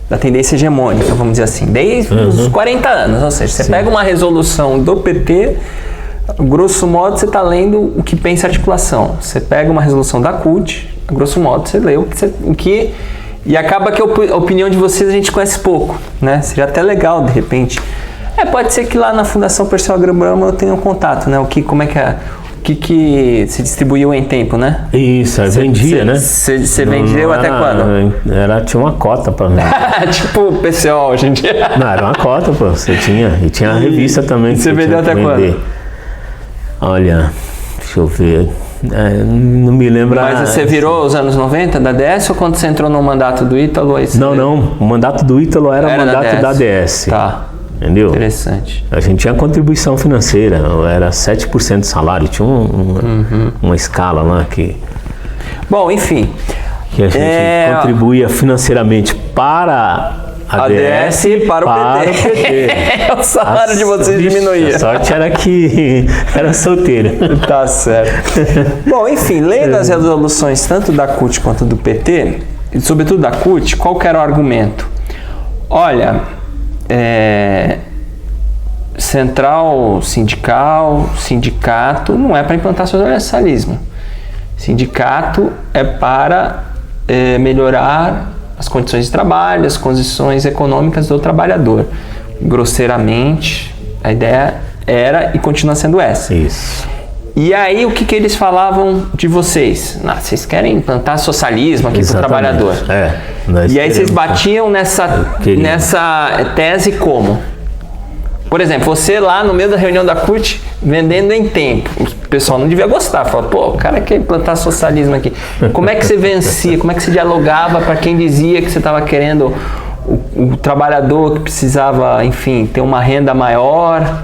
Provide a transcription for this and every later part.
da tendência hegemônica, vamos dizer assim, desde os 40 anos. Ou seja, você pega uma resolução do PT, grosso modo você está lendo o que pensa a articulação. Você pega uma resolução da CUT, grosso modo você lê o que e acaba que a opinião de vocês a gente conhece pouco, né? Seria até legal, de repente. Pode ser que lá na Fundação Perseu Agrobrama eu tenha um contato, né? Como é que é... O que se distribuiu em tempo, né? Isso, vendia, né? Você vendeu até quando? Tinha uma cota para vender. Tipo o PCO hoje em dia. Não, era uma cota, pô. Você tinha. E tinha a revista também. Você vendeu até quando? Olha, deixa eu ver. Não me lembro. Mas você virou os anos 90 da ADS ou quando você entrou no mandato do Ítalo? Não. O mandato do Ítalo era o mandato da ADS. Tá. Entendeu? Interessante. A gente tinha contribuição financeira, era 7% de salário, tinha uma escala lá que... Bom, enfim. Que a gente contribuía financeiramente para a ADS e para o PT. O salário de vocês diminuía. A sorte era que era solteiro. Tá certo. Bom, enfim, lendo as resoluções tanto da CUT quanto do PT, e sobretudo da CUT, qual que era o argumento? Olha... central sindical, sindicato não é para implantar socialismo. Sindicato é para melhorar as condições de trabalho, as condições econômicas do trabalhador. Grosseiramente, a ideia era e continua sendo essa. Isso. E aí, o que eles falavam de vocês? Vocês querem implantar socialismo aqui para o trabalhador. E aí vocês batiam nessa tese como? Por exemplo, você lá no meio da reunião da CUT, vendendo em tempo. O pessoal não devia gostar. Fala, pô, o cara quer implantar socialismo aqui. Como é que você vencia? Como é que você dialogava para quem dizia que você estava querendo o trabalhador que precisava, enfim, ter uma renda maior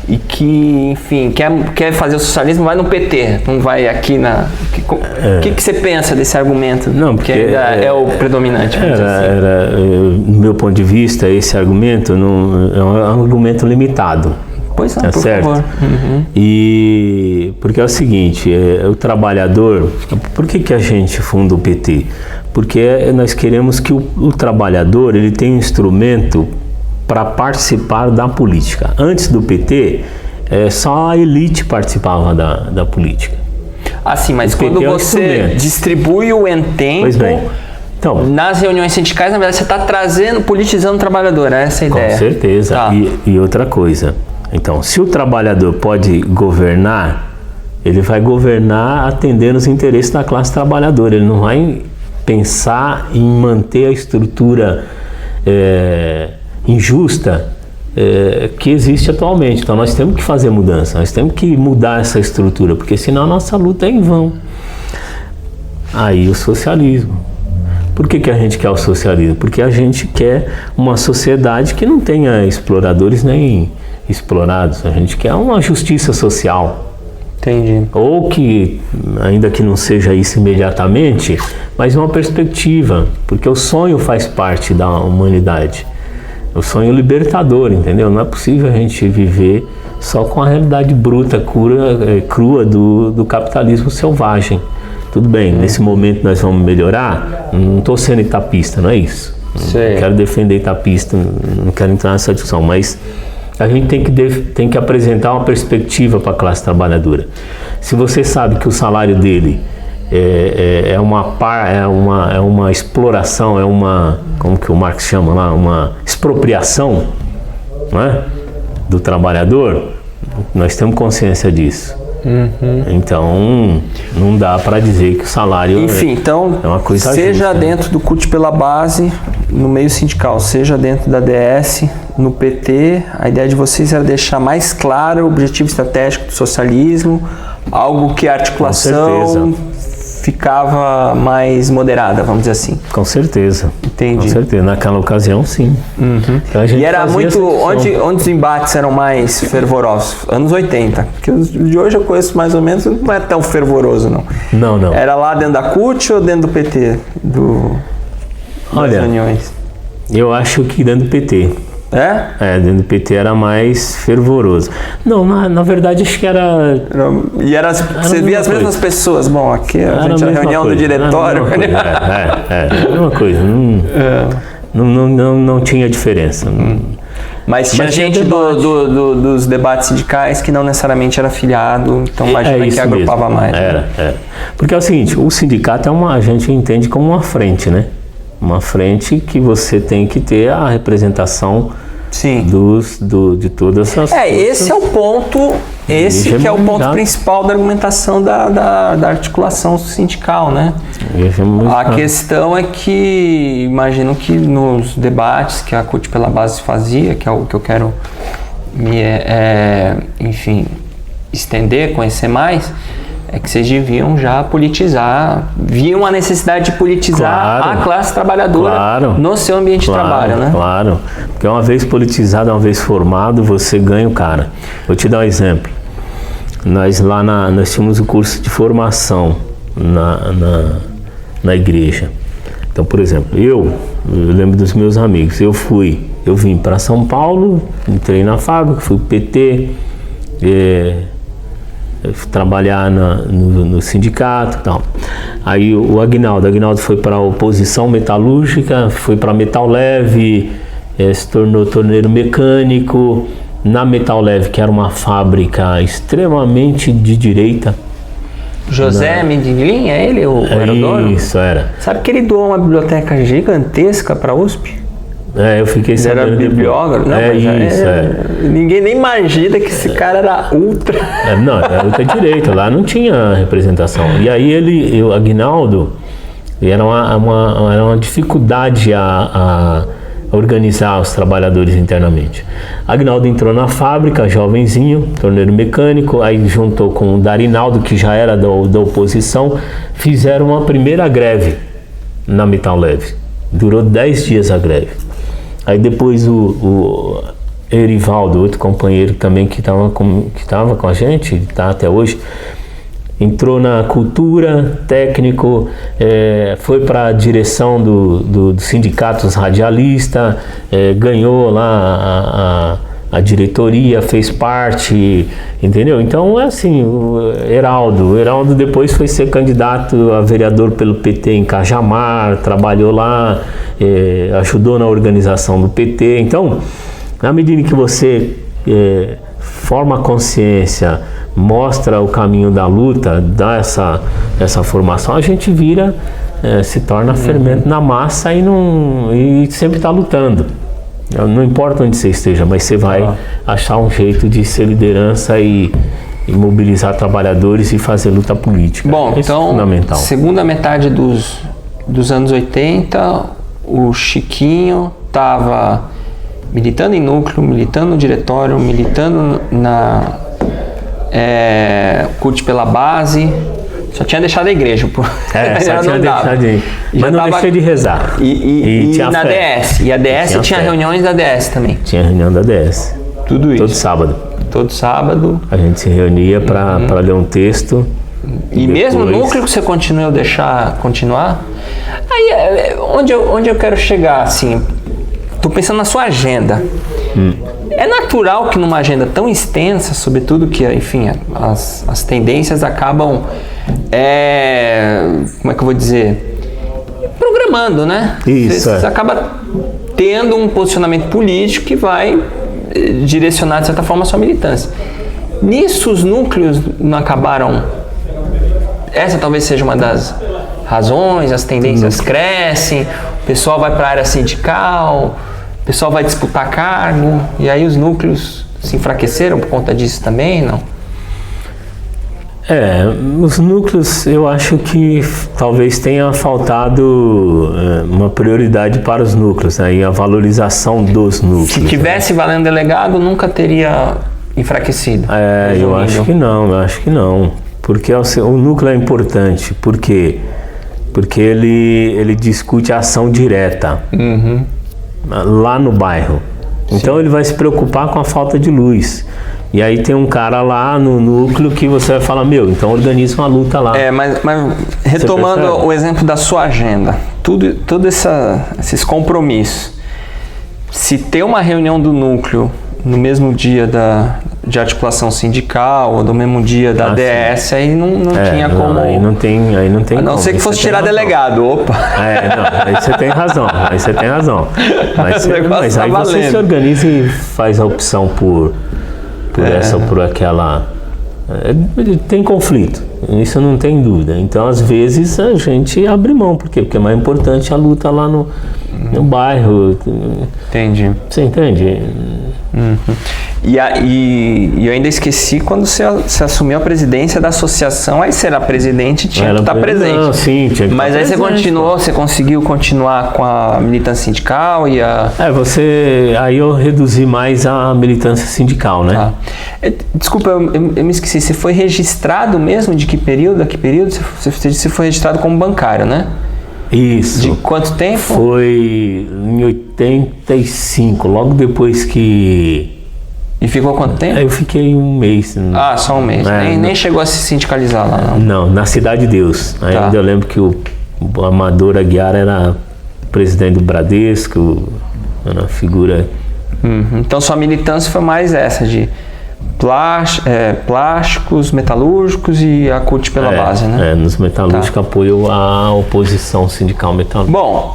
e que, enfim, quer fazer o socialismo, vai no PT, não vai aqui na... O que você pensa desse argumento? Não, porque que ainda é o predominante. No meu ponto de vista, esse argumento é um argumento limitado. Pois não, por certo? Favor. E porque é o seguinte, o trabalhador... Por que a gente funda o PT? Porque nós queremos que o trabalhador ele tenha um instrumento para participar da política. Antes do PT, só a elite participava da política. Sim, mas quando você distribui o tempo, pois bem, então, nas reuniões sindicais, na verdade, você está politizando o trabalhador, essa é a ideia. Com certeza. Tá. E outra coisa, então, se o trabalhador pode governar, ele vai governar atendendo os interesses da classe trabalhadora, ele não vai pensar em manter a estrutura injusta que existe atualmente. Então nós temos que fazer mudança, nós temos que mudar essa estrutura, porque senão a nossa luta é em vão. Aí o socialismo. Por que a gente quer o socialismo? Porque a gente quer uma sociedade que não tenha exploradores nem explorados. A gente quer uma justiça social. Entendi. Ou que, ainda que não seja isso imediatamente, mas uma perspectiva, porque o sonho faz parte da humanidade. O sonho libertador, entendeu? Não é possível a gente viver só com a realidade bruta, crua do capitalismo selvagem. Tudo bem, nesse momento nós vamos melhorar, não estou sendo etapista, não é isso. Não quero defender etapista, não quero entrar nessa discussão, mas a gente tem que apresentar uma perspectiva para a classe trabalhadora. Se você sabe que o salário dele é uma exploração, como que o Marx chama lá, uma expropriação, não é? Do trabalhador, nós temos consciência disso. Então, não dá para dizer que o salário é uma coisa seja justa, dentro do CUT pela base, no meio sindical, seja dentro da DS, no PT, a ideia de vocês era deixar mais claro o objetivo estratégico do socialismo, algo que a articulação ficava mais moderada, vamos dizer assim. Com certeza. Entendi. Com certeza. Naquela ocasião, sim. Então, e era muito... Onde os embates eram mais fervorosos? Anos 80. Porque os de hoje eu conheço mais ou menos, não é tão fervoroso, não. Não. Era lá dentro da CUT ou dentro do PT? Das reuniões? Eu acho que dentro do PT. Dentro do PT era mais fervoroso. Não, na verdade acho que era você via as mesmas pessoas. Bom, aqui a gente era reunião do diretório. Era a mesma coisa. Não tinha diferença. Mas tinha gente dos debates sindicais que não necessariamente era afiliado, então imagina que agrupava mesmo. mais. Era. Porque é o seguinte, o sindicato a gente entende como uma frente, né? Uma frente que você tem que ter a representação de todas essas forças. Esse é o ponto, que é o ponto principal da argumentação da articulação sindical, né? A questão é que, imagino que nos debates que a CUT pela Base fazia, que é o que eu quero estender, conhecer mais, é que vocês deviam já politizar, viam a necessidade de politizar a classe trabalhadora no seu ambiente de trabalho, né? Claro, porque uma vez politizado, uma vez formado, você ganha o cara. Vou te dar um exemplo. Nós tínhamos o curso de formação na igreja. Então, por exemplo, eu lembro dos meus amigos, eu vim para São Paulo, entrei na fábrica, fui pro PT, trabalhar no sindicato e tal. Aí o Aguinaldo foi para a oposição metalúrgica, foi para Metal Leve, se tornou torneiro mecânico. Na Metal Leve, que era uma fábrica extremamente de direita. José Medellín, é ele era o dono? Isso, era. Sabe que ele doou uma biblioteca gigantesca para a USP? Eu fiquei sabendo. Ele era bibliógrafo? Ninguém nem imagina que esse cara era ultra. Era ultra direita, lá não tinha representação. E aí o Aguinaldo, era uma dificuldade a organizar os trabalhadores internamente. Aguinaldo entrou na fábrica, jovenzinho, torneiro mecânico, aí juntou com o Darinaldo, que já era da oposição, fizeram uma primeira greve na Metal Leve. Durou 10 dias a greve. Aí depois o Erivaldo, outro companheiro também que estava com a gente, está até hoje, entrou na cultura, técnico, foi para a direção do sindicato dos radialistas, ganhou lá a diretoria, fez parte, entendeu? Então é assim, o Heraldo depois foi ser candidato a vereador pelo PT em Cajamar, trabalhou lá, ajudou na organização do PT. Então, na medida que você forma a consciência, mostra o caminho da luta, dá essa formação, a gente se torna fermento na massa e sempre está lutando. Não importa onde você esteja, mas você vai achar um jeito de ser liderança e mobilizar trabalhadores e fazer luta política. Bom, então, fundamental. Segunda metade dos anos 80, o Chiquinho estava militando em núcleo, militando no diretório, militando na CUT pela Base. Só tinha deixado a igreja, pô. Só tinha deixado de ir. Mas não deixei de rezar. E tinha na DS. E a DS tinha reuniões da DS também. Tinha reunião da DS. Tudo isso. Todo sábado. Todo sábado. A gente se reunia para ler um texto. E mesmo no núcleo que você continuou deixar continuar? Aí, onde eu quero chegar, assim, tô pensando na sua agenda. É natural que numa agenda tão extensa, sobretudo que, enfim, as tendências acabam, como é que eu vou dizer, programando, né? Isso. Você acaba tendo um posicionamento político que vai direcionar, de certa forma, a sua militância. Nisso, os núcleos não acabaram... Essa talvez seja uma das razões, as tendências crescem, o pessoal vai para a área sindical... O pessoal vai disputar cargo, e aí os núcleos se enfraqueceram por conta disso também, não? Os núcleos, eu acho que talvez tenha faltado uma prioridade para os núcleos, né? E a valorização dos núcleos. Se tivesse valendo delegado, nunca teria enfraquecido. Eu acho que não. Porque o núcleo é importante. Por quê? Porque ele discute a ação direta. Lá no bairro. Então ele vai se preocupar com a falta de luz. E aí tem um cara lá no núcleo que você vai falar, então organiza uma luta lá. Mas retomando o exemplo da sua agenda, todos esses compromissos, se ter uma reunião do núcleo no mesmo dia de articulação sindical ou no mesmo dia da DS, aí não tinha como... Aí não tem a não ser que fosse tirar delegado, opa! Aí você tem razão, Mas aí você se organiza e faz a opção por essa ou por aquela... Tem conflito, isso não tem dúvida. Então, às vezes, a gente abre mão. Por quê? Porque é mais importante a luta lá no bairro. Entendi. Você entende? Uhum. E eu ainda esqueci, quando você assumiu a presidência da associação, aí você era presidente e tinha que estar presente. Não, sim, tinha que Mas estar aí você conseguiu continuar com a militância sindical e a... Aí eu reduzi mais a militância sindical, né? Desculpa, eu me esqueci, você foi registrado mesmo? De que período? A que período? Você foi registrado como bancário, né? Isso. De quanto tempo? Foi em 85, logo depois que... E ficou quanto tempo? Eu fiquei um mês. Só um mês. Nem chegou a se sindicalizar lá, não? Não, na Cidade de Deus. Ainda eu lembro que o Amador Aguiar era presidente do Bradesco, era uma figura... Então sua militância foi mais essa de plásticos, metalúrgicos e a CUT pela base, né? Nos metalúrgicos apoio a oposição sindical metalúrgica. Bom,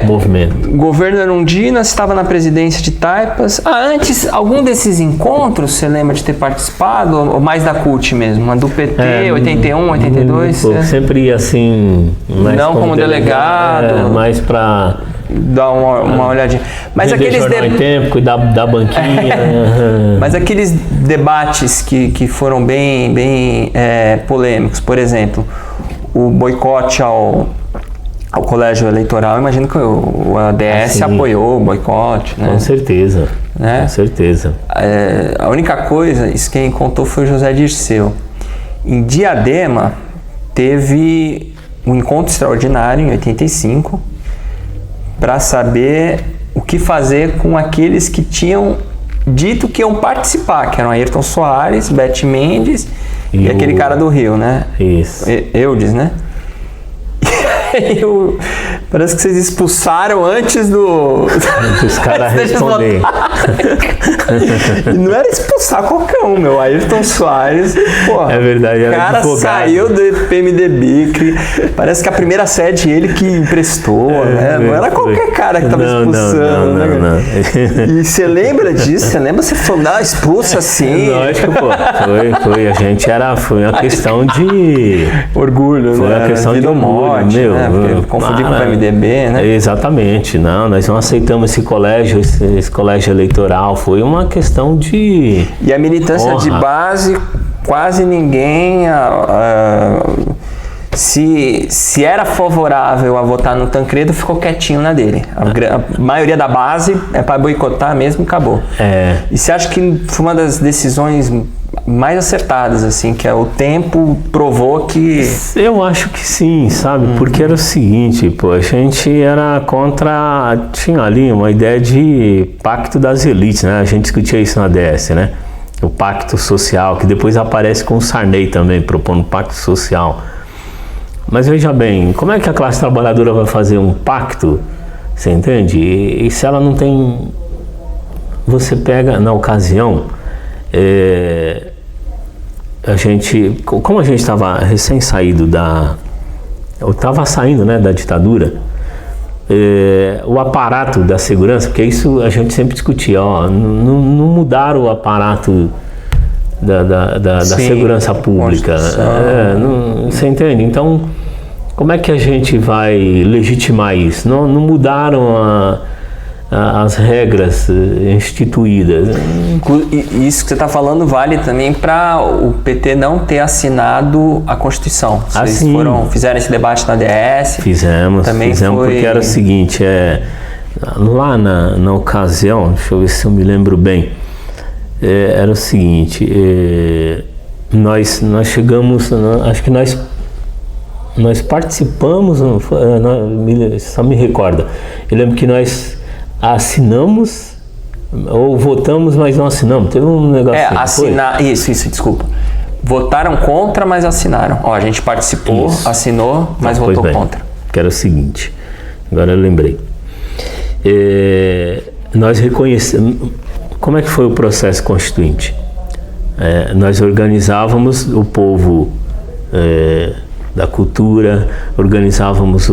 movimento. Governo Erundina, estava na presidência de Taipas. Antes, algum desses encontros você lembra de ter participado? Ou mais da CUT mesmo? A do PT, 81, 82? Sempre ia assim... Não como delegado. Mais para... Dar uma olhadinha. Mas aqueles tempo, cuidar da banquinha. Mas aqueles debates que foram bem polêmicos, por exemplo, o boicote ao colégio eleitoral, imagino que o ADS apoiou o boicote, né? Com certeza. Né? Com certeza. A única coisa, isso quem contou foi o José Dirceu. Em Diadema, teve um encontro extraordinário em 85, para saber o que fazer com aqueles que tinham dito que iam participar, que eram Ayrton Soares, Beth Mendes e aquele cara do Rio, né? Isso. Eudes, né? Parece que vocês expulsaram antes os caras responderem. Não era expulsar qualquer um, meu. Ayrton Soares, porra. É verdade, o cara saiu do PMDB. Parece que a primeira sede ele que emprestou, né? Não era qualquer cara que tava expulsando, né? E você lembra disso? Você lembra? Você falou, expulsa assim. Lógico, pô. Foi. A gente foi uma questão de... orgulho, foi né? Foi uma questão de orgulho, meu. Confundir com o PMDB, né? Exatamente, nós não aceitamos esse colégio eleitoral, foi uma questão de... E a militância de base, quase ninguém... Se era favorável a votar no Tancredo, ficou quietinho na dele. A maioria da base é para boicotar mesmo e acabou. E você acha que foi uma das decisões mais acertadas, assim, que o tempo provou que... Eu acho que sim, sabe? Porque era o seguinte, a gente era contra... Tinha ali uma ideia de pacto das elites, né? A gente discutia isso na DS, né? O pacto social, que depois aparece com o Sarney também, propondo pacto social. Mas veja bem, como é que a classe trabalhadora vai fazer um pacto, você entende? E se ela não tem... Você pega, na ocasião, como a gente estava recém-saído eu estava saindo, né, da ditadura, o aparato da segurança, porque isso a gente sempre discutia, não mudaram o aparato da segurança pública. Você entende? Então, como é que a gente vai legitimar isso? Não mudaram as regras instituídas. Isso que você está falando vale também para o PT não ter assinado a Constituição. Vocês fizeram esse debate na DS? Fizemos porque era o seguinte, lá na ocasião, deixa eu ver se eu me lembro bem, era o seguinte, nós chegamos, acho que nós participamos, só me recorda, eu lembro que nós assinamos ou votamos, mas não assinamos, teve um negócio isso, desculpa. Votaram contra, mas assinaram. A gente participou, assinou, mas votou contra. Que era o seguinte, agora eu lembrei. nós reconhecemos... Como é que foi o processo constituinte? Nós organizávamos o povo da cultura, organizávamos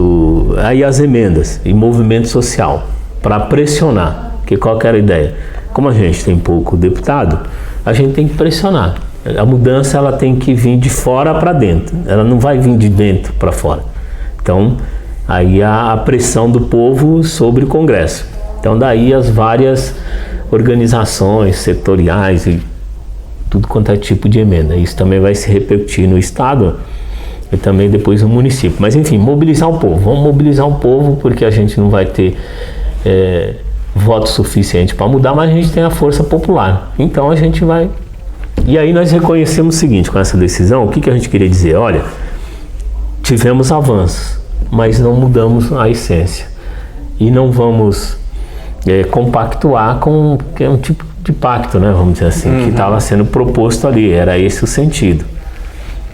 aí as emendas e movimento social para pressionar. Porque qual que era a ideia? Como a gente tem pouco deputado, a gente tem que pressionar. A mudança ela tem que vir de fora para dentro, ela não vai vir de dentro para fora. Então, aí a pressão do povo sobre o Congresso. Então, daí as várias organizações setoriais e tudo quanto é tipo de emenda. Isso também vai se repercutir no Estado e também depois no município. Mas, enfim, mobilizar o povo. Vamos mobilizar o povo porque a gente não vai ter voto suficiente para mudar, mas a gente tem a força popular. Então, a gente vai... E aí nós reconhecemos o seguinte, com essa decisão, o que a gente queria dizer? Olha, tivemos avanços, mas não mudamos a essência. E não vamos compactuar com um tipo de pacto, né, vamos dizer assim, que estava sendo proposto ali, era esse o sentido.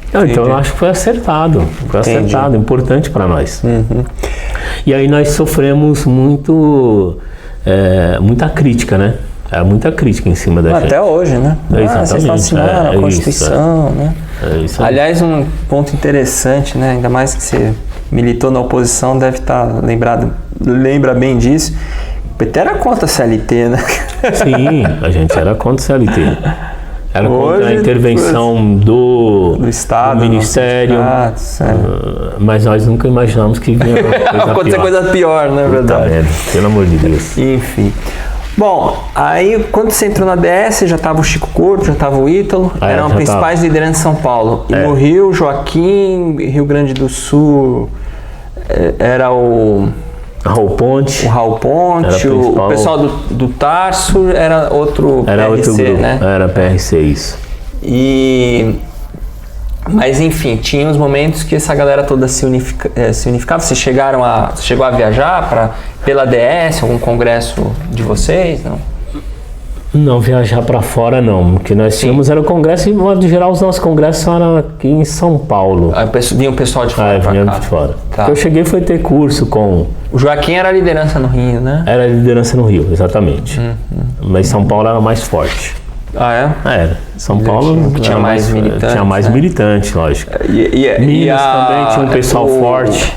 Então eu acho que foi acertado, importante para nós. E aí nós sofremos muita crítica, né? Muita crítica em cima da gente. Até hoje, né? Exatamente. Vocês assinaram a Constituição, né? Aliás, um ponto interessante, né? Ainda mais que você militou na oposição, deve estar lembra bem disso. O PT era contra a CLT, né? Sim, a gente era contra a CLT. Era contra a intervenção do Estado, do Ministério, mas nós nunca imaginamos que vinha acontecer coisa pior, né? Verdade. Pelo amor de Deus. Enfim. Bom, aí quando você entrou na DS, já estava o Chico Couto, já estava o Ítalo, eram as principais lideranças de São Paulo. E no Rio, Joaquim, Rio Grande do Sul, era o Raul Ponte, o pessoal do Tarso era outro PRC, outro grupo, né? Era PRC, isso. Mas enfim, tinha uns momentos que essa galera toda se unificava. Você chegou a viajar pela DS, algum congresso de vocês? Não, viajar para fora não. O que nós tínhamos era o congresso, e de modo geral os nossos congressos eram aqui em São Paulo. Vinha o pessoal de fora vinha de fora. Tá. Eu cheguei foi ter curso com... O Joaquim era a liderança no Rio, né? Era a liderança no Rio, exatamente. Mas São Paulo era mais forte. Ah, é? Era. São Paulo tinha mais militantes. Tinha mais militantes, lógico. Minas também tinha um pessoal forte.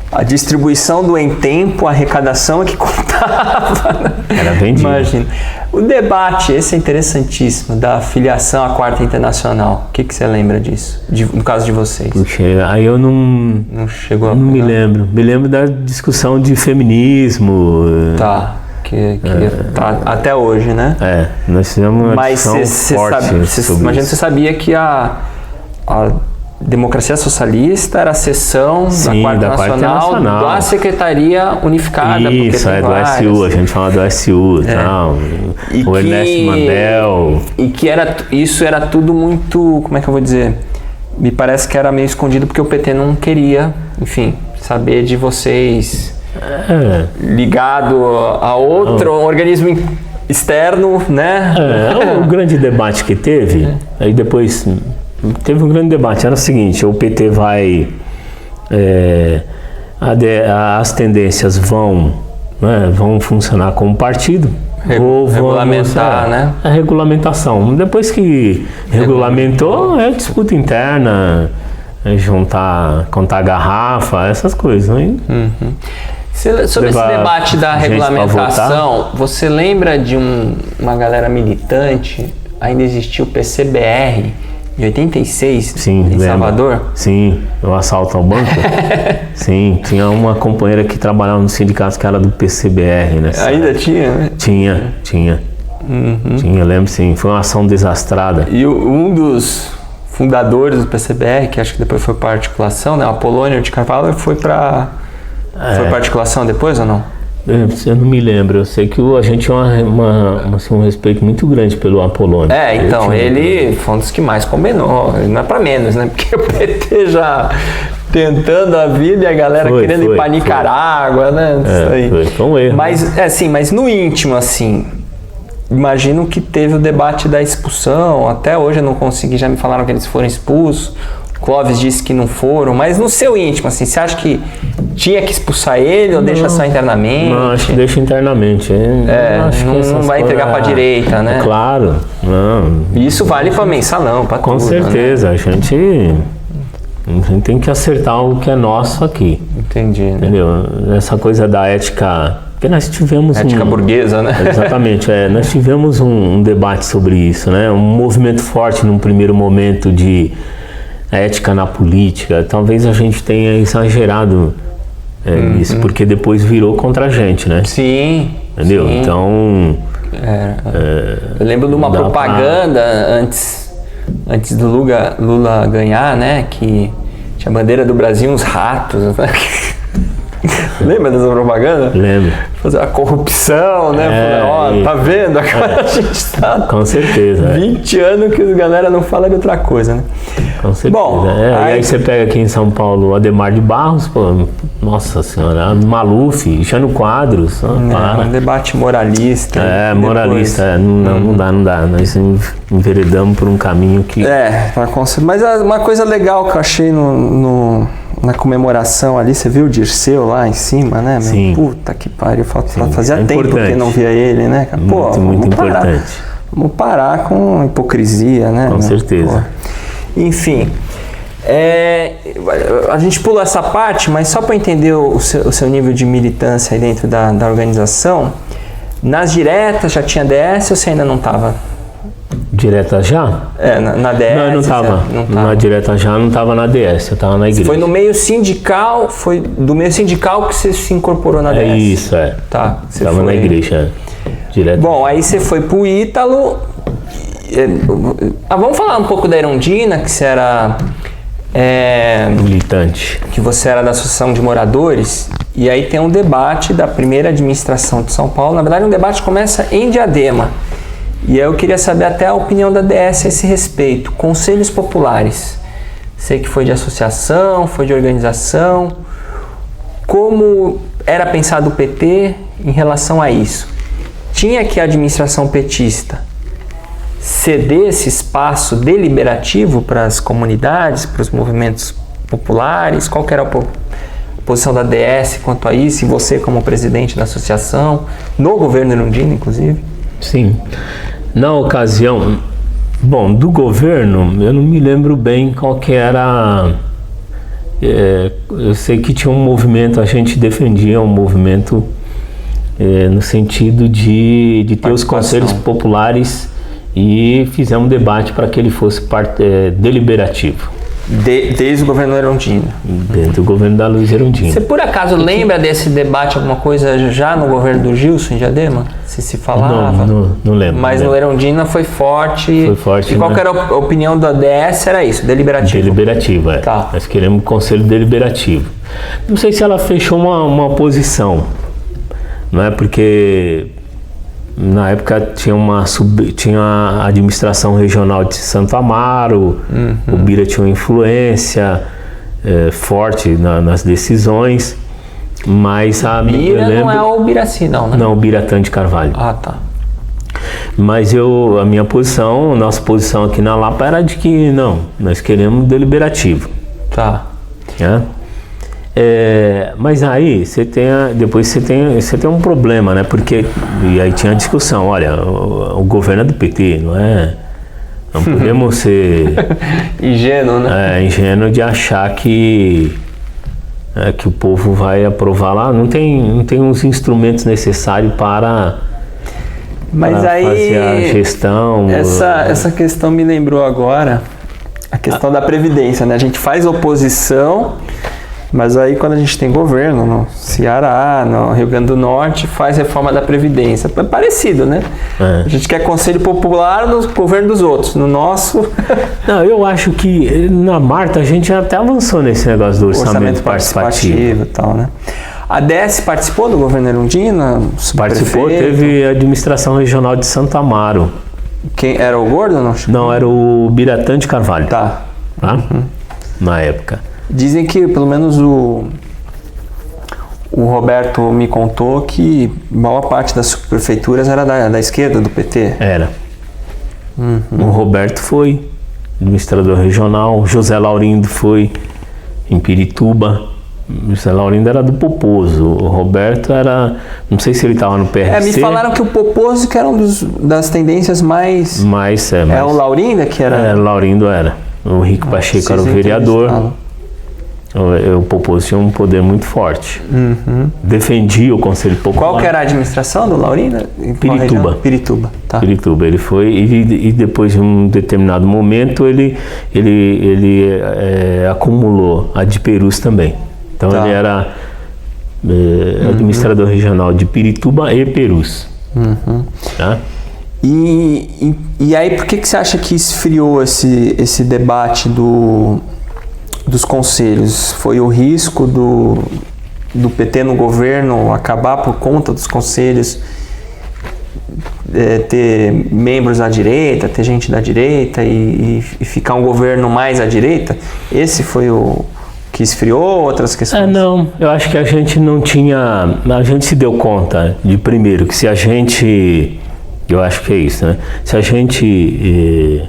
A distribuição do em tempo, a arrecadação é que contava. Era vendido. Imagina. O debate, esse é interessantíssimo, da filiação à Quarta Internacional. O que você lembra disso, no caso de vocês? Puxa, aí eu não chegou a... Não me lembro. Me lembro da discussão de feminismo. Tá. Que tá até hoje, né? Nós fizemos uma discussão forte. Imagina, você sabia que a Democracia Socialista era a seção da Quarta Internacional da Secretaria Unificada. Isso, do SU, a gente fala do SU, tal, o Ernesto Mandel. E que isso era tudo muito, como é que eu vou dizer? Me parece que era meio escondido porque o PT não queria, enfim, saber de vocês ligado a outro organismo externo, né? O grande debate que teve, aí depois... Teve um grande debate, era o seguinte, o PT vai, as tendências vão funcionar como partido, ou regulamentar, né? A regulamentação. Depois que regulamentou, é disputa interna, contar garrafa, essas coisas. Né? Sobre esse debate da regulamentação, você lembra de uma galera militante, ainda existia o PCBR, de 86, em Salvador? Sim, o assalto ao banco. Sim, tinha uma companheira que trabalhava no sindicato que era do PCBR, né? Ainda tinha, né? Tinha. Tinha, lembro sim. Foi uma ação desastrada. E um dos fundadores do PCBR, que acho que depois foi para articulação, né? O Apolônio de Carvalho foi para articulação depois ou não? Eu não me lembro, eu sei que a gente tinha um respeito muito grande pelo Apolônio. Então, ele foi um dos que mais combinou, não é pra menos, né? Porque o PT já tentando a vida e a galera querendo ir pra Nicarágua, né? Foi um erro. Mas no íntimo, assim, imagino que teve o debate da expulsão, até hoje eu não consegui, já me falaram que eles foram expulsos. Clóvis disse que não foram, mas no seu íntimo, assim, você acha que tinha que expulsar ele ou deixa só internamente? Não, acho que deixa internamente. Não vai entregar para a direita, né? Claro. Não. E isso vale para mensalão, para tudo. Com certeza, né? A gente tem que acertar o que é nosso aqui. Entendi. Né? Entendeu? Essa coisa da ética... Porque nós tivemos ética burguesa, né? Exatamente. Nós tivemos um debate sobre isso, né? Um movimento forte num primeiro momento de ética na política. Talvez a gente tenha exagerado nisso, porque depois virou contra a gente, né? Sim. Entendeu? Sim. Então... eu lembro de uma propaganda antes do Lula ganhar, né? Que tinha a bandeira do Brasil, uns ratos, né? Lembra dessa propaganda? Lembro. Fazer a corrupção, né? Tá vendo? Agora a gente tá... Com certeza. 20 anos que a galera não fala de outra coisa, né? Com certeza. Bom, E aí você pega aqui em São Paulo o Adhemar de Barros, pô, nossa senhora, Maluf, Jânio Quadros. Um debate moralista. Moralista. Não dá. Nós enveredamos por um caminho que... Mas uma coisa legal que eu achei na comemoração ali, você viu o Dirceu lá em cima, né? Sim. Puta que pariu, fazia tempo que não via ele, né? Pô, muito importante. Vamos parar com hipocrisia, né? Com certeza. Pô. Enfim, a gente pula essa parte, mas só para entender o seu nível de militância aí dentro da organização, nas diretas já tinha DS ou você ainda não estava? Direta já? Na DS? Não, eu não estava. Na direta já não estava na DS, eu estava na igreja. Foi no meio sindical, foi do meio sindical que você se incorporou na DS? Isso, Tá. Estava na igreja, direto. Bom, aí você foi pro Ítalo. Vamos falar um pouco da Erundina, que você era... militante. Que você era da Associação de Moradores. E aí tem um debate da primeira administração de São Paulo. Na verdade, um debate começa em Diadema. E aí eu queria saber até a opinião da DS a esse respeito. Conselhos populares. Sei que foi de associação, foi de organização. Como era pensado o PT em relação a isso? Tinha que a administração petista ceder esse espaço deliberativo para as comunidades, para os movimentos populares? Qual que era a posição da DS quanto a isso? E você como presidente da associação, no governo Erundina, inclusive? Sim. Na ocasião, do governo, eu não me lembro bem qual que era. Eu sei que tinha um movimento, a gente defendia um movimento no sentido de ter os conselhos populares e fizemos um debate para que ele fosse deliberativo. Desde o governo Erundina. Desde o governo da Luiz Erundina. Você por acaso lembra desse debate, alguma coisa já no governo do Gilson em Diadema? Se falava? Não lembro. Mas no Erundina foi forte. Foi forte. E qual que era a opinião da DS? Era isso, deliberativo. Deliberativo, Tá. Nós queremos um conselho deliberativo. Não sei se ela fechou uma posição, não é? Porque na época tinha a administração regional de Santo Amaro, o Bira tinha uma influência forte nas decisões, mas a Bira não é o Biraci, não, né? Não, o Biratã de Carvalho. Ah, tá. Mas nossa posição aqui na Lapa era de que não, nós queremos deliberativo. Tá. Mas aí depois você tem um problema, né? Porque e aí tinha a discussão, olha, o governo é do PT, não podemos ser ingênuo, né? Ingênuo de achar que o povo vai aprovar lá, não tem os instrumentos necessários para fazer a gestão. Essa questão me lembrou agora a questão da Previdência, né? A gente faz oposição, mas aí quando a gente tem governo no Ceará, no Rio Grande do Norte, faz reforma da Previdência. É parecido, né? A gente quer conselho popular no governo dos outros, no nosso... Não, eu acho que na Marta a gente até avançou nesse negócio do orçamento participativo e tal, né? A DS participou do governo Erundina? Participou, teve a administração regional de Santo Amaro. Quem era o Gordo ou não? Não, era o Biratã de Carvalho. Tá. Na época. Dizem que pelo menos o Roberto me contou que a maior parte das prefeituras era da esquerda, do PT. Era. O Roberto foi. administrador regional. José Laurindo foi em Pirituba. O José Laurindo era do Poposo. O Roberto era... Não sei se ele estava no PRC. Me falaram que o Poposo que era das tendências mais... o Laurindo que era... O Laurindo era. O Rico Pacheco era o vereador. O Poposo tinha um poder muito forte. Defendia o Conselho Popular. Qual que era a administração do Laurindo? Pirituba. Tá. Pirituba. Ele foi e depois de um determinado momento ele acumulou a de Perus também. Então ele era administrador regional de Pirituba e Perus. Tá? E aí por que você acha que esfriou esse debate dos conselhos? Foi o risco do PT no governo acabar por conta dos conselhos, ter membros à direita, ter gente da direita e ficar um governo mais à direita? Esse foi o que esfriou, outras questões? Não, eu acho que a gente não tinha... A gente se deu conta de, primeiro, que se a gente... Eu acho que é isso, né? Se a gente...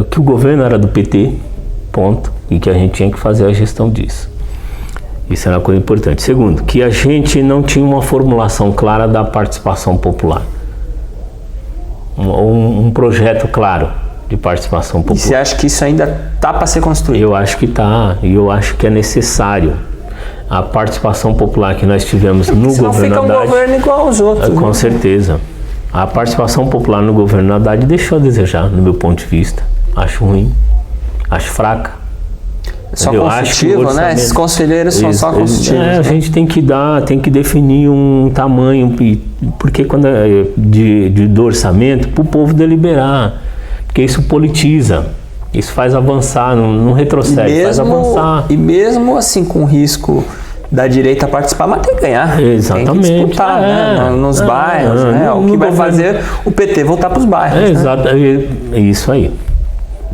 que o governo era do PT, ponto, e que a gente tinha que fazer a gestão disso. Isso era uma coisa importante. Segundo, que a gente não tinha uma formulação clara da participação popular. Um projeto claro de participação popular. E você acha que isso ainda está para ser construído? Eu acho que está, e eu acho que é necessário. A participação popular que nós tivemos no governo Haddad... Senão fica um governo igual aos outros. Com certeza. A participação popular no governo Haddad deixou a desejar, no meu ponto de vista. Acho ruim, acho fraca. Só consultivo, né? Esses conselheiros são só consultivos. A gente tem que definir um tamanho, porque quando é do orçamento, para o povo deliberar. Porque isso politiza, isso faz avançar, não retrocede, faz avançar. E mesmo assim, com risco da direita participar, mas tem que ganhar. Exatamente. Tem que disputar, né? Nos bairros, né? O que vai fazer o PT voltar para os bairros. Exato, é isso aí.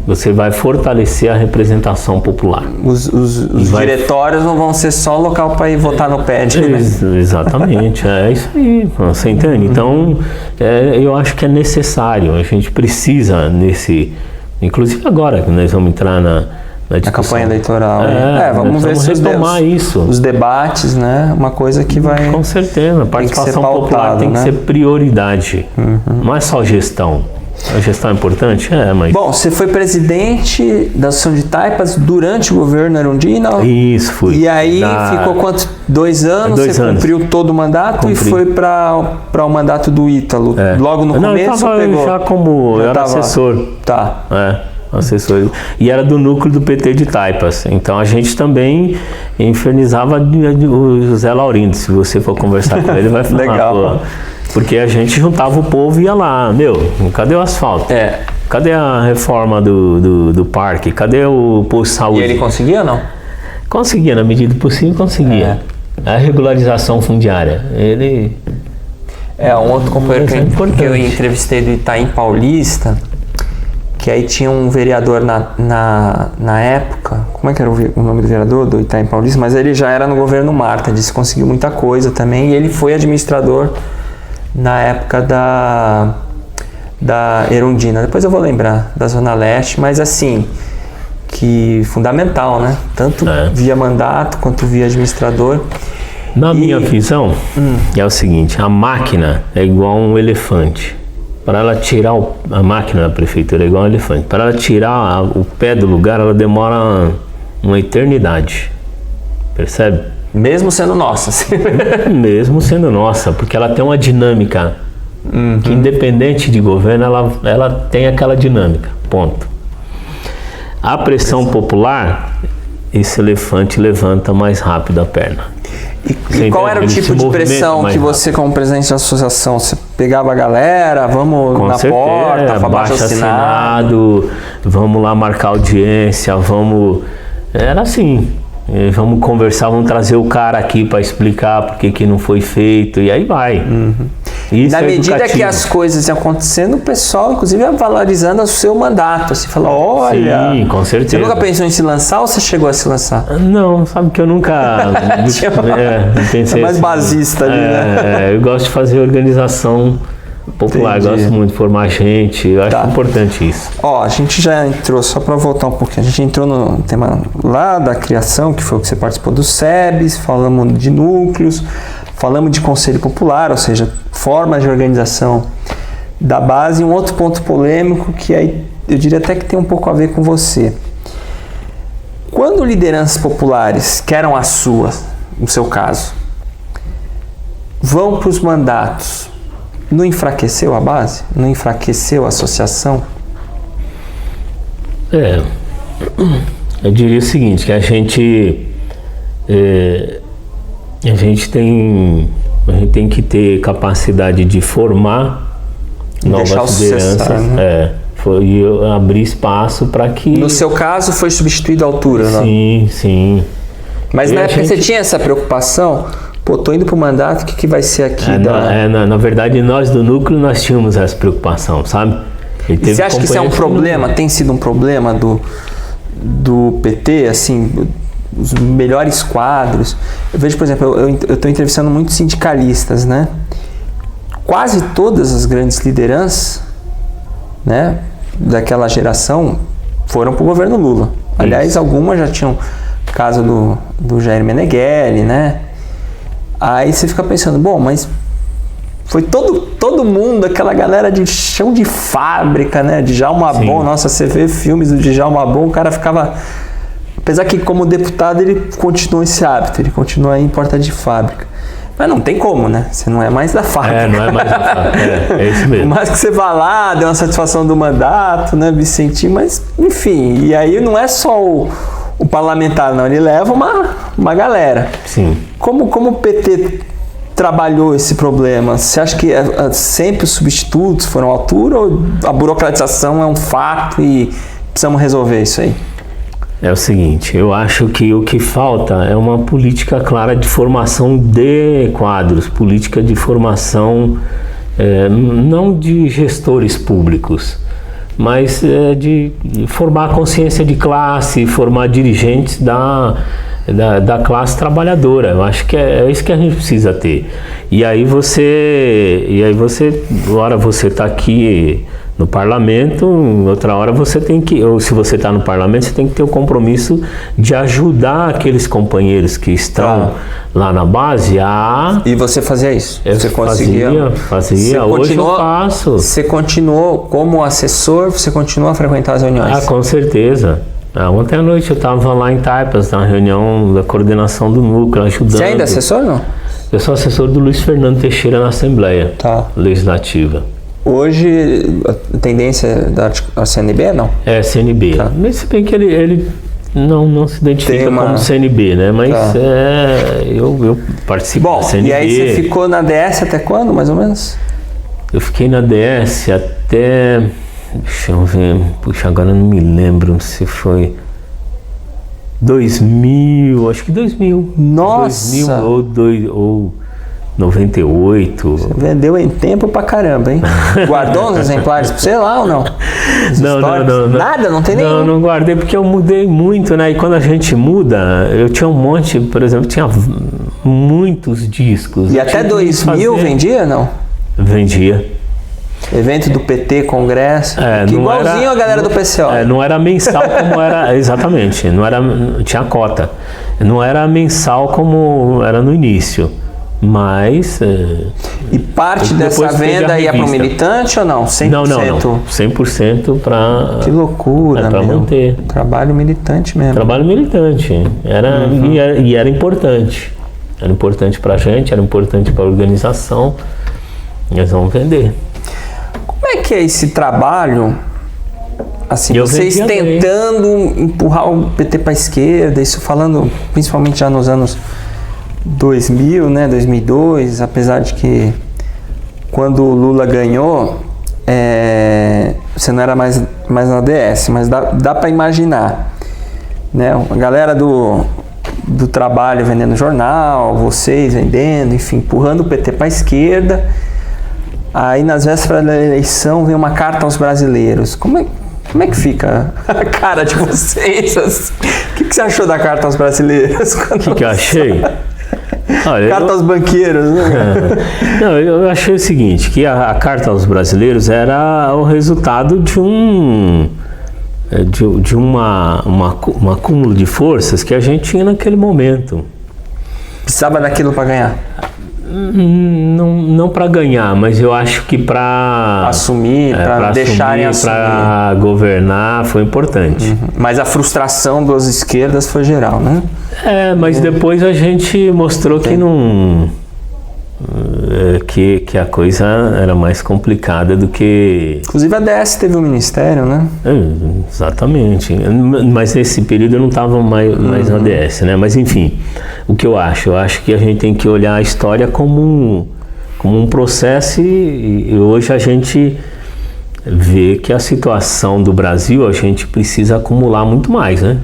Você vai fortalecer a representação popular. Os diretórios não vão ser só local para ir votar no PED, né? Exatamente, é isso aí, você entende? Então, eu acho que é necessário, a gente precisa inclusive agora que nós vamos entrar na campanha eleitoral. Vamos ver se retomar os debates, né? Uma coisa que vai... Com certeza, a participação popular tem que ser prioridade, não é só gestão. A gestão é importante? Mas... Bom, você foi presidente da Associação de Taipas durante o governo Erundina? Isso, fui. E aí ficou quanto? 2 anos? 2 anos. Cumpriu todo o mandato e foi para o mandato do Ítalo? Logo no começo eu pegou? Já como... Eu era assessor. Tá. Assessor. E era do núcleo do PT de Taipas. Então a gente também infernizava o José Laurindo. Se você for conversar com ele, ele vai falar. Legal. Porque a gente juntava o povo e ia lá, cadê o asfalto? Cadê a reforma do parque? Cadê o posto de saúde? E ele conseguia ou não? Conseguia, na medida do possível conseguia. A regularização fundiária, ele... um outro companheiro que eu entrevistei do Itaim Paulista, que aí tinha um vereador na época, como é que era o nome do vereador do Itaim Paulista? Mas ele já era no governo Marta, disse que conseguiu muita coisa também, e ele foi administrador na época da Erundina, depois eu vou lembrar, da Zona Leste, mas assim, que fundamental, né? Tanto via mandato quanto via administrador. Na minha visão, é o seguinte, a máquina é igual um elefante. Para ela tirar a máquina da prefeitura é igual um elefante. Para ela tirar o pé do lugar, ela demora uma eternidade. Percebe? Mesmo sendo nossa. Mesmo sendo nossa, porque ela tem uma dinâmica que, independente de governo, ela tem aquela dinâmica, ponto. A pressão popular, esse elefante levanta mais rápido a perna. E qual era o tipo de pressão que você, como presidente da associação, você pegava a galera, vamos na porta, abaixo assinado, vamos lá marcar audiência, era assim. Vamos conversar, vamos trazer o cara aqui para explicar por que não foi feito, e aí vai. Isso na medida que as coisas iam acontecendo, o pessoal, inclusive, ia valorizando o seu mandato. Assim, falou, olha... Sim, com certeza. Você nunca pensou em se lançar ou você chegou a se lançar? Não, sabe que eu nunca... pensei mais basista ali, né? Eu gosto de fazer organização popular. Entendi. Gosto muito de formar gente, eu acho importante isso. Ó, a gente já entrou, só para voltar um pouquinho, a gente entrou no tema lá da criação, que foi o que você participou do SEBS, falamos de núcleos, falamos de conselho popular, ou seja, formas de organização da base, e um outro ponto polêmico que aí eu diria até que tem um pouco a ver com você. Quando lideranças populares, que eram as suas, no seu caso, vão para os mandatos, não enfraqueceu a base? Não enfraqueceu a associação? Eu diria o seguinte, que a gente tem que ter capacidade de formar novas lideranças, né? E abrir espaço para que... No seu caso foi substituído à altura, não? Sim. Mas na época você tinha essa preocupação? Pô, tô indo pro mandato, o que vai ser aqui? Na verdade, nós do núcleo, nós tínhamos essa preocupação, sabe? E você acha que isso é um problema? Tem sido um problema do PT, assim, os melhores quadros? Eu vejo, por exemplo, eu estou entrevistando muitos sindicalistas, né? Quase todas as grandes lideranças, né, daquela geração foram pro governo Lula. Aliás, algumas já tinham caso do Jair Meneghelli, né? Aí você fica pensando, bom, mas foi todo mundo, aquela galera de chão de fábrica, né? Djalma Abon, nossa, você vê filmes do Djalma Abon, o cara ficava... Apesar que como deputado ele continuou esse hábito, ele continua aí em porta de fábrica. Mas não tem como, né? Você não é mais da fábrica. Não é mais da fábrica, é isso mesmo. Por mais que você vá lá, dê uma satisfação do mandato, né, Vicentinho, mas enfim, e aí não é só o parlamentar, não, ele leva uma galera. Sim. Como o PT trabalhou esse problema? Você acha que sempre os substitutos foram à altura ou a burocratização é um fato e precisamos resolver isso aí? É o seguinte, eu acho que o que falta é uma política clara de formação de quadros, política de formação não de gestores públicos, mas de formar consciência de classe, formar dirigentes da classe trabalhadora. Eu acho que é isso que a gente precisa ter. E aí você, agora você está aqui no parlamento, outra hora você tem que, ou se você está no parlamento, você tem que ter o compromisso de ajudar aqueles companheiros que estão lá na base a... E você fazia isso? Você conseguia? Fazia. Hoje eu faço. Você continuou como assessor, você continuou a frequentar as reuniões? Com certeza. Ontem à noite eu estava lá em Taipas, na reunião da coordenação do núcleo, ajudando. Você ainda é assessor ou não? Eu sou assessor do Luiz Fernando Teixeira na Assembleia Legislativa. Hoje, a tendência da CNB, não? É, CNB. Mas se bem que ele não se identifica como CNB, né? Mas eu participo da CNB. E aí você ficou na DS até quando, mais ou menos? Eu fiquei na DS até... Deixa eu ver... Puxa, agora eu não me lembro se foi... 2000, acho que 2000. Nossa! 2000 ou 98. Você vendeu em tempo pra caramba, hein? Guardou uns exemplares pra você lá ou não? Não. Nada? Não tem nenhum? Não guardei porque eu mudei muito, né? E quando a gente muda, eu tinha um monte, por exemplo, tinha muitos discos. E até 2000 vendia, não? Vendia. Evento do PT, congresso, igualzinho a galera do PCO. Não era mensal como era, exatamente, tinha cota. Não era mensal como era no início. Mas... E parte dessa venda ia para o militante ou não? 100%? Não. 100% para... Que loucura, para manter. Trabalho militante mesmo. Trabalho militante. E era importante. Era importante para a gente, era importante para a organização. Nós vamos vender. Como é que é esse trabalho? Assim, vocês tentando empurrar o PT para a esquerda, isso falando principalmente já nos anos 2000, né, 2002, apesar de que quando o Lula ganhou, você não era mais na DS, mas dá para imaginar, né, a galera do trabalho vendendo jornal, vocês vendendo, enfim, empurrando o PT para a esquerda. Aí nas vésperas da eleição vem uma carta aos brasileiros. Como é que fica a cara de vocês? O que você achou da carta aos brasileiros? O que eu achei? Carta aos banqueiros, né? Não, eu achei o seguinte, que a Carta aos Brasileiros era o resultado de um acúmulo de forças que a gente tinha naquele momento. Precisava daquilo para ganhar? Não para ganhar, mas eu acho que para assumir, para deixarem assumir, para governar foi importante. Mas a frustração das esquerdas foi geral, né? Mas depois a gente mostrou que não, que a coisa era mais complicada do que... Inclusive a DS teve um ministério, né? Exatamente. Mas nesse período eu não estava mais na DS, né? Mas enfim, o que eu acho que a gente tem que olhar a história como um processo e hoje a gente vê que a situação do Brasil a gente precisa acumular muito mais, né?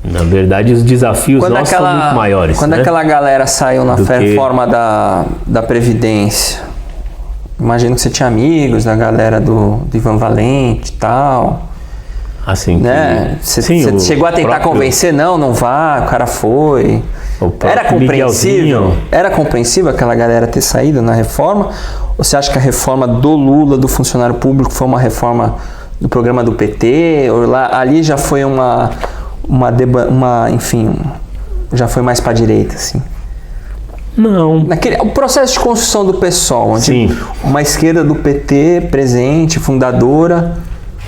Na verdade, os desafios nossos são muito maiores. Quando aquela galera saiu na reforma da Previdência, imagino que você tinha amigos da galera do Ivan Valente e tal. Assim, né? Você chegou a tentar convencer? Não vá, o cara foi. Era compreensível? Era compreensível aquela galera ter saído na reforma? Ou você acha que a reforma do Lula, do funcionário público, foi uma reforma do programa do PT? Ou ali já foi enfim, já foi mais para a direita, assim? Não. O processo de construção do PSOL, onde uma esquerda do PT presente, fundadora,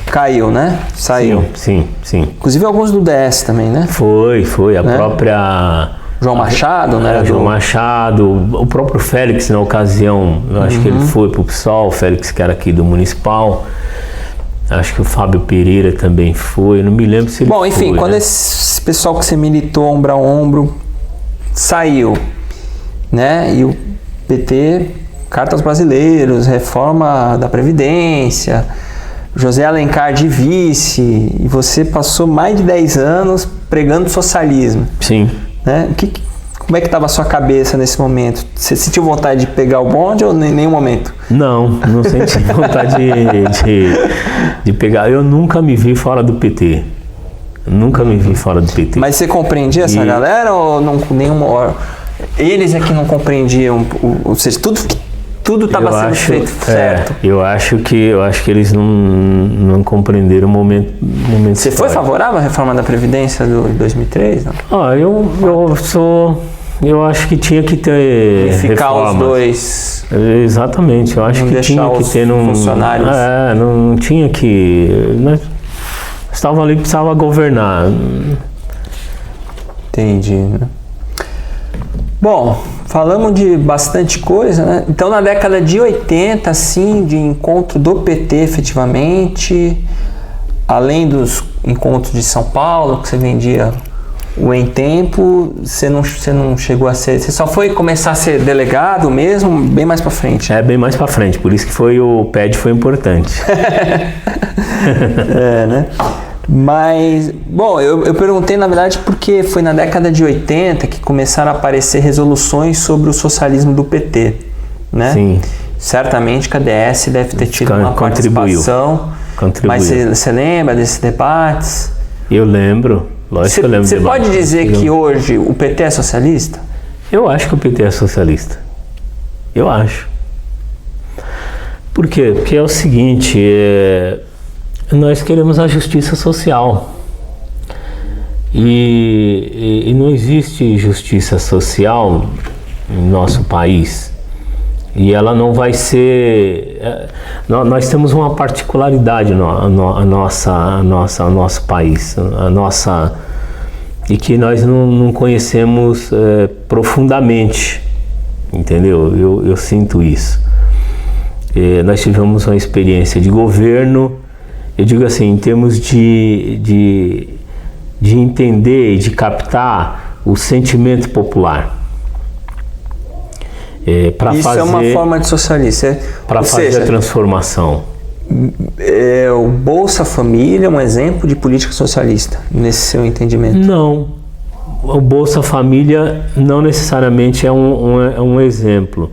caiu, né? Saiu. Sim. Inclusive alguns do DS também, né? Foi. A própria... João Machado, né? João Machado, o próprio Félix, na ocasião, eu acho que ele foi pro PSOL, o Félix que era aqui do Municipal. Acho que o Fábio Pereira também foi, não me lembro se ele foi. Bom, enfim, quando esse pessoal que você militou ombro a ombro saiu, né? E o PT, Carta aos Brasileiros, reforma da Previdência, José Alencar de vice, e você passou mais de 10 anos pregando socialismo. Sim. Né? Como é que estava a sua cabeça nesse momento? Você sentiu vontade de pegar o bonde ou em nenhum momento? Não senti vontade de pegar. Eu nunca me vi fora do PT. Mas você compreendia essa galera ou não, nenhuma? Eles é que não compreendiam, ou seja, tudo estava sendo feito certo. Eu acho que eles não compreenderam o momento. Você foi favorável à reforma da Previdência de 2003? Não? Eu acho que tinha que ter reformas. Os dois. Exatamente, eu acho que tinha que ter funcionários. Não tinha que... Nós estavam ali, precisava governar. Entendi, né? Bom, falamos de bastante coisa, né? Então, na década de 80, assim, de encontro do PT efetivamente, além dos encontros de São Paulo, que você vendia o Em Tempo, você não chegou a ser... Você só foi começar a ser delegado mesmo, bem mais pra frente. Bem mais pra frente, por isso que o PED foi importante. Né? Mas, bom, eu perguntei na verdade porque foi na década de 80 que começaram a aparecer resoluções sobre o socialismo do PT, né? Sim. Certamente que a DS deve ter tido uma participação. Mas você lembra desses debates? Eu lembro, lógico que eu lembro. Você pode dizer que hoje o PT é socialista? Eu acho que o PT é socialista. Eu acho. Por quê? Porque é o seguinte... Nós queremos a justiça social e não existe justiça social em nosso país e ela não vai ser... Nós temos uma particularidade no nosso país, e que nós não conhecemos profundamente, entendeu? Eu sinto isso. Nós tivemos uma experiência de governo. Eu digo assim, em termos de entender e de captar o sentimento popular. Isso é uma forma de socialista. Para fazer a transformação. O Bolsa Família é um exemplo de política socialista, nesse seu entendimento? Não. O Bolsa Família não necessariamente é um exemplo.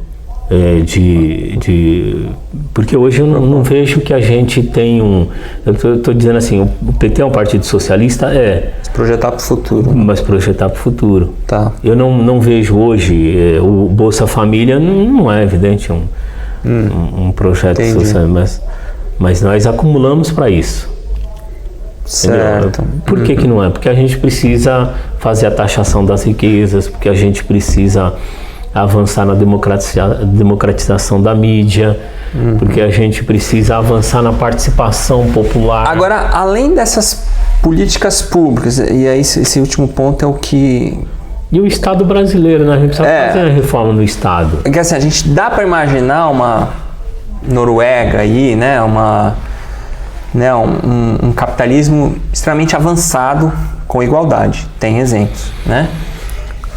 Porque hoje eu não vejo que a gente tem eu estou dizendo assim, o PT é um partido socialista, projetar para o futuro. Mas projetar para o futuro. Tá. Eu não vejo hoje, o Bolsa Família não é evidente um projeto social, mas nós acumulamos para isso. Certo. Entendeu? Por que não é? Porque a gente precisa fazer a taxação das riquezas, porque a gente precisa avançar na democratização da mídia, porque a gente precisa avançar na participação popular. Agora, além dessas políticas públicas, e aí esse último ponto é o que... E o Estado brasileiro, né? A gente precisa fazer a reforma no Estado. É que assim, a gente dá para imaginar uma Noruega aí, né? Um capitalismo extremamente avançado com igualdade. Tem exemplos, né?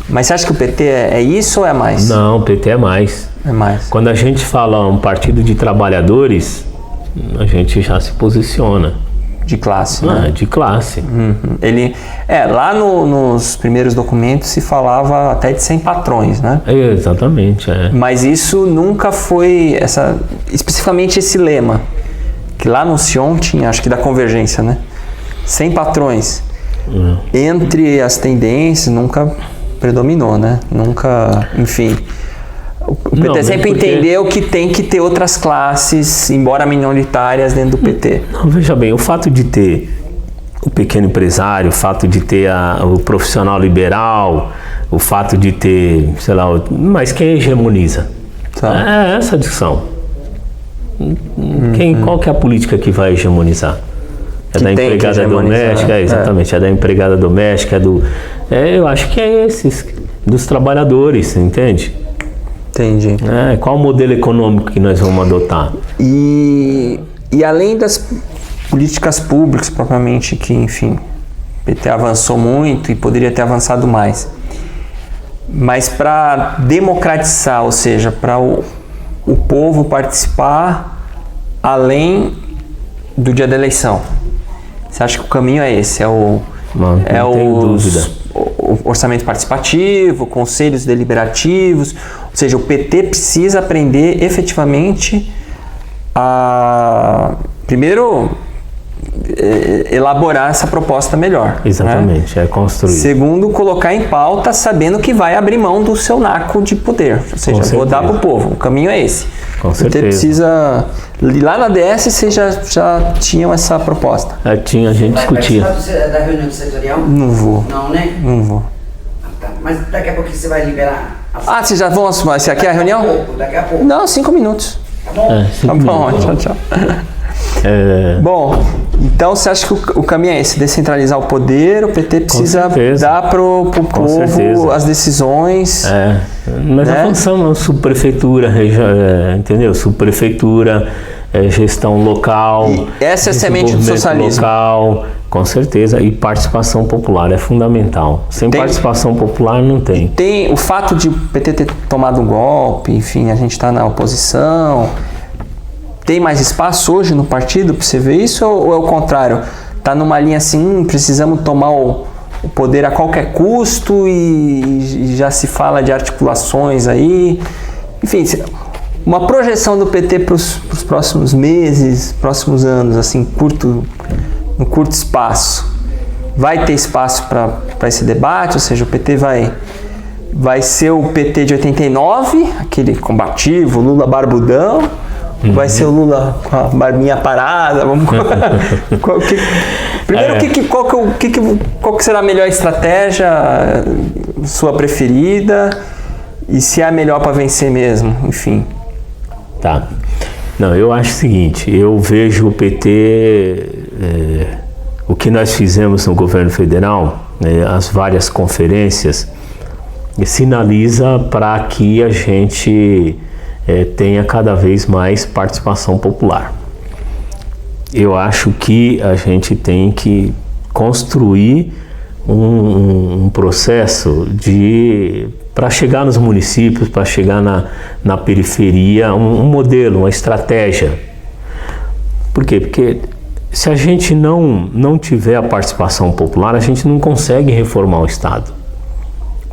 Mas você acha que o PT é isso ou é mais? Não, o PT é mais. É mais. Quando a gente fala um partido de trabalhadores, a gente já se posiciona. De classe, né? De classe. Ele, lá nos primeiros documentos se falava até de 100 patrões, né? Exatamente, Mas isso nunca foi, especificamente esse lema, que lá no Sion tinha, acho que da convergência, né? 100 patrões. Entre as tendências, nunca predominou, né? Nunca, enfim... O PT sempre entendeu que tem que ter outras classes, embora minoritárias, dentro do PT. Não, veja bem, o fato de ter o pequeno empresário, o fato de ter o profissional liberal, o fato de ter, sei lá, mas quem hegemoniza? Tá. É essa a discussão. Qual que é a política que vai hegemonizar? É da empregada doméstica? Exatamente, é da empregada doméstica, eu acho que é esses, dos trabalhadores, entende? Entendi. Qual o modelo econômico que nós vamos adotar? E além das políticas públicas, propriamente, que, enfim, o PT avançou muito e poderia ter avançado mais. Mas para democratizar, ou seja, para o povo participar além do dia da eleição. Você acha que o caminho é esse? Não tenho dúvida. O orçamento participativo, conselhos deliberativos, ou seja, o PT precisa aprender efetivamente a, primeiro, elaborar essa proposta melhor. Exatamente, né? Construir. Segundo, colocar em pauta sabendo que vai abrir mão do seu naco de poder, ou seja, vou dar para o povo, o caminho é esse. Com certeza. O PT precisa... Lá na DS vocês já tinham essa proposta? A gente discutia. Vai participar da reunião do setorial? Não vou. Não, né? Não vou. Tá. Mas daqui a pouco você vai liberar? Vocês já vão assumir? Essa aqui é a reunião? Daqui a pouco. Não, 5 minutos. Tá bom? Tá bom, tchau. Bom, então você acha que o caminho é esse? Descentralizar o poder, o PT precisa dar pro povo as decisões. Nós avançamos subprefeitura, entendeu? Subprefeitura, gestão local. E essa é a semente do socialismo. Local, com certeza, e participação popular é fundamental. Sem participação popular não tem. Tem o fato de o PT ter tomado um golpe, enfim, a gente está na oposição. Tem mais espaço hoje no partido para você ver isso ou é o contrário? Está numa linha assim, precisamos tomar o poder a qualquer custo e já se fala de articulações aí. Enfim, uma projeção do PT para os próximos meses, próximos anos, assim, no curto espaço. Vai ter espaço para esse debate? Ou seja, o PT vai ser o PT de 89, aquele combativo, Lula barbudão, vai ser o Lula com a barbinha parada? Primeiro, qual que será a melhor estratégia, sua preferida, e se é a melhor para vencer mesmo, enfim. Tá. Não, eu acho o seguinte, eu vejo o PT, o que nós fizemos no governo federal, as várias conferências, sinaliza para que a gente tenha cada vez mais participação popular. Eu acho que a gente tem que construir um processo para chegar nos municípios, para chegar na periferia, um modelo, uma estratégia. Por quê? Porque se a gente não tiver a participação popular, a gente não consegue reformar o Estado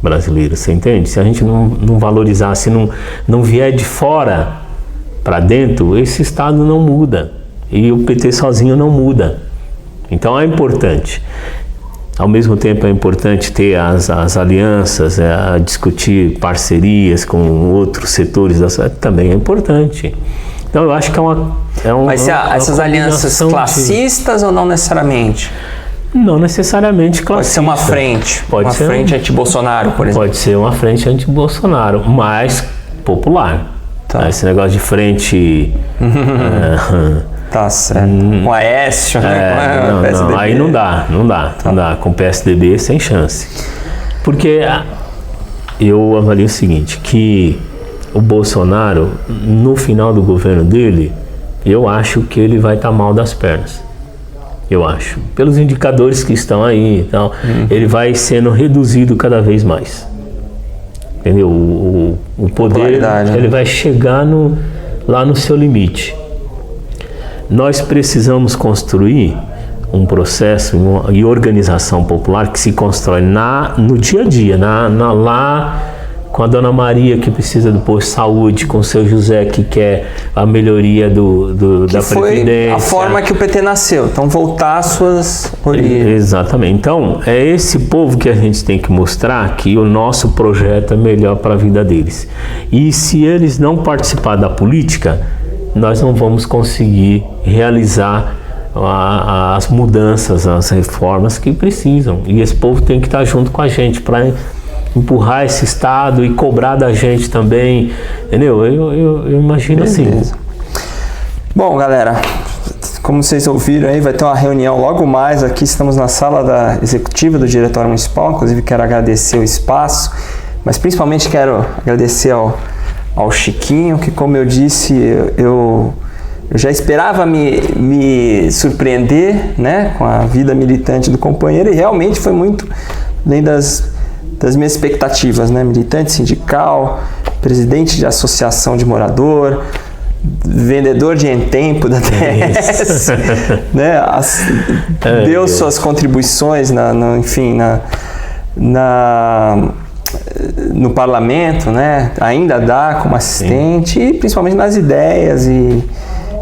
brasileiro, você entende? Se a gente não valorizar, se não vier de fora para dentro, esse Estado não muda. E o PT sozinho não muda. Então é importante. Ao mesmo tempo é importante ter as alianças, discutir parcerias com outros setores da sociedade, também é importante. Então eu acho que Mas essas alianças classistas ou não necessariamente? Não necessariamente classista. Pode ser uma frente. Uma frente anti-Bolsonaro, por exemplo. Pode ser uma frente anti-Bolsonaro, mais popular. Tá. Esse negócio de frente... Tá certo. Com Aécio, né? Não, aí não dá. Tá. Não dá. Com o PSDB, sem chance. Porque eu avalio o seguinte, que o Bolsonaro, no final do governo dele, eu acho que ele vai estar mal das pernas. Eu acho. Pelos indicadores que estão aí e tal, ele vai sendo reduzido cada vez mais. Entendeu? O poder, ele vai chegar lá no seu limite. Nós precisamos construir um processo e organização popular que se constrói no dia a dia, lá com a Dona Maria que precisa do posto de saúde, com o seu José que quer a melhoria da Previdência. Foi a forma que o PT nasceu, então voltar às suas origens. Exatamente, então é esse povo que a gente tem que mostrar que o nosso projeto é melhor para a vida deles. E se eles não participar da política, nós não vamos conseguir realizar as mudanças, as reformas que precisam. E esse povo tem que estar junto com a gente para empurrar esse Estado e cobrar da gente também, entendeu? Eu imagino assim. Bom, galera, como vocês ouviram aí, vai ter uma reunião logo mais aqui, estamos na sala da executiva do Diretório Municipal, inclusive quero agradecer o espaço, mas principalmente quero agradecer ao Chiquinho, que como eu disse, eu já esperava me surpreender, né, com a vida militante do companheiro, e realmente foi muito além das minhas expectativas, né? Militante sindical, presidente de associação de morador, vendedor de Emtempo da TS, né? Deu suas contribuições no parlamento, né? Ainda dá como assistente e principalmente nas ideias e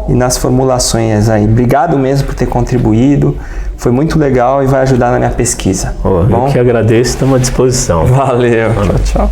nas formulações aí. Obrigado mesmo por ter contribuído. Foi muito legal e vai ajudar na minha pesquisa. Eu que agradeço, estamos à disposição. Valeu. Tchau.